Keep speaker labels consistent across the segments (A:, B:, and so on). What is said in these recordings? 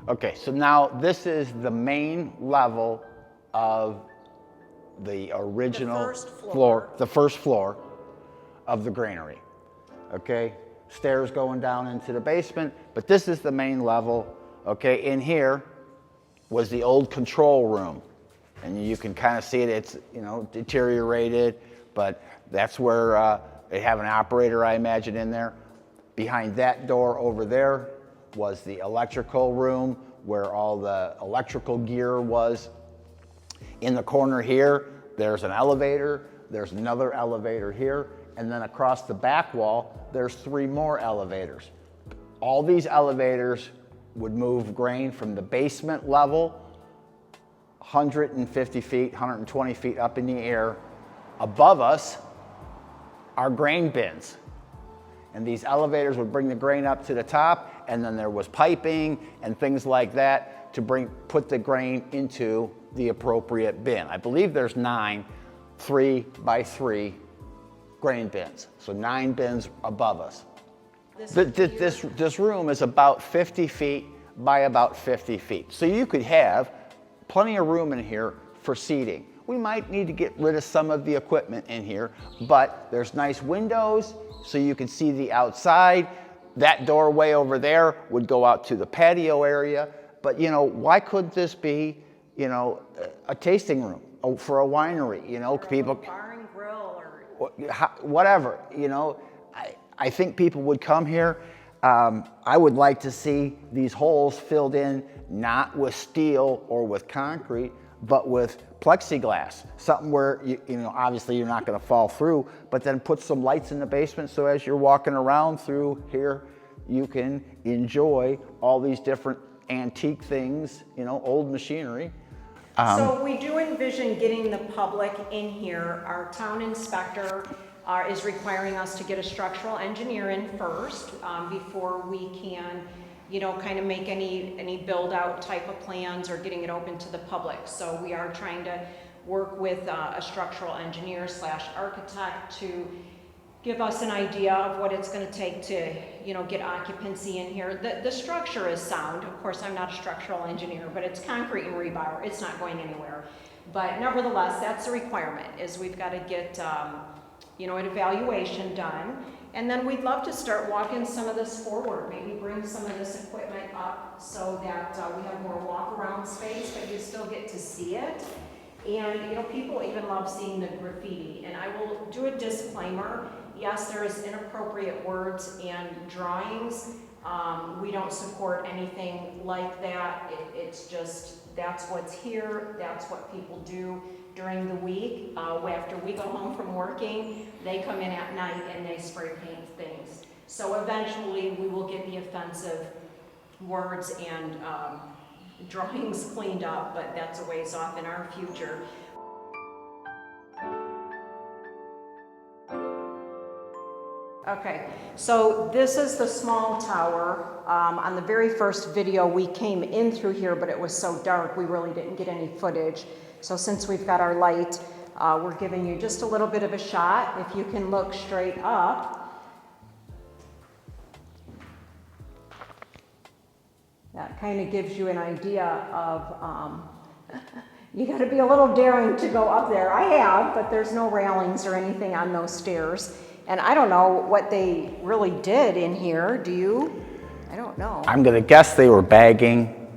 A: Okay, so now this is the main level of the original the first floor of the granary. Okay, stairs going down into the basement, but this is the main level. Okay, in here was the old control room, and you can kind of see it. It's, you know, deteriorated, but that's where they have an operator, I imagine, in there. Behind that door over there was the electrical room where all the electrical gear was. In the corner here, there's an elevator, there's another elevator here, and then across the back wall, there's 3 more elevators. All these elevators would move grain from the basement level, 150 feet, 120 feet up in the air. Above us are grain bins. And these elevators would bring the grain up to the top, and then there was piping and things like that to put the grain into the appropriate bin. I believe there's 9 3x3 grain bins. So 9 bins above us. This room is about 50 feet by about 50 feet. So you could have plenty of room in here for seating. We might need to get rid of some of the equipment in here, but there's nice windows so you can see the outside. That doorway over there would go out to the patio area. But, you know, why couldn't this be, you know, a tasting room for a winery? You know,
B: or
A: people,
B: bar and grill, or
A: whatever. You know, I think people would come here. I would like to see these holes filled in, not with steel or with concrete, but with plexiglass, something where, you know, obviously you're not going to fall through, but then put some lights in the basement so as you're walking around through here, you can enjoy all these different antique things, you know, old machinery.
B: So we do envision getting the public in here. Our town inspector is requiring us to get a structural engineer in first before we can, you know, kind of make any build out type of plans or getting it open to the public. So we are trying to work with a structural engineer / architect to give us an idea of what it's going to take to, you know, get occupancy in here. The structure is sound. Of course, I'm not a structural engineer, but it's concrete and rebar. It's not going anywhere. But nevertheless, that's a requirement, is we've got to get, you know, an evaluation done. And then we'd love to start walking some of this forward, maybe bring some of this equipment up so that we have more walk around space, but you still get to see it. And, you know, people even love seeing the graffiti. And I will do a disclaimer. Yes, there is inappropriate words and drawings. We don't support anything like that. It's just, that's what's here. That's what people do during the week. After we go home from working, they come in at night and they spray paint things. So eventually we will get the offensive words and drawings cleaned up, but that's a ways off in our future. Okay, so this is the small tower. On the very first video, we came in through here, but it was so dark, we really didn't get any footage. So since we've got our light, we're giving you just a little bit of a shot. If you can look straight up, that kind of gives you an idea of, you got to be a little daring to go up there. I have, but there's no railings or anything on those stairs. And I don't know what they really did in here. Do you? I don't know.
A: I'm going to guess they were bagging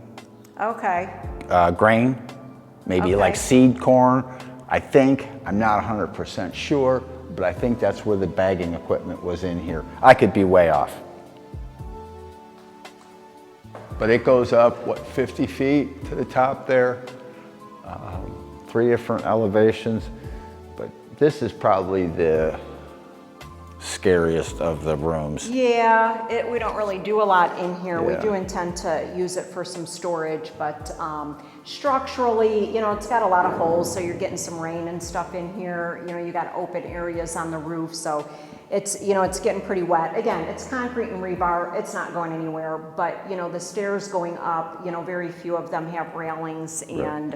B: Okay.
A: Grain, maybe like seed corn. I think, I'm not 100% sure, but I think that's where the bagging equipment was in here. I could be way off. But it goes up, what, 50 feet to the top there? 3 different elevations. But this is probably the scariest of the rooms.
B: Yeah, we don't really do a lot in here.
A: Yeah.
B: We do intend to use it for some storage, but structurally, you know, it's got a lot of holes, so you're getting some rain and stuff in here. You know, you got open areas on the roof, so it's, you know, it's getting pretty wet. Again, it's concrete and rebar. It's not going anywhere, but, you know, the stairs going up, you know, very few of them have railings, and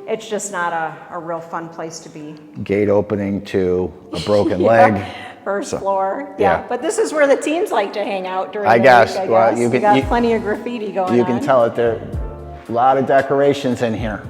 B: it's just not a real fun place to be.
A: Gate opening to a broken leg.
B: First
A: So,
B: floor,
A: yeah.
B: yeah. But this is where the teens like to hang out during
A: I
B: the
A: guess.
B: week, I
A: Well,
B: guess.
A: you
B: You
A: can-
B: got
A: you-
B: plenty of graffiti going on.
A: You can tell that there are a lot of decorations in here.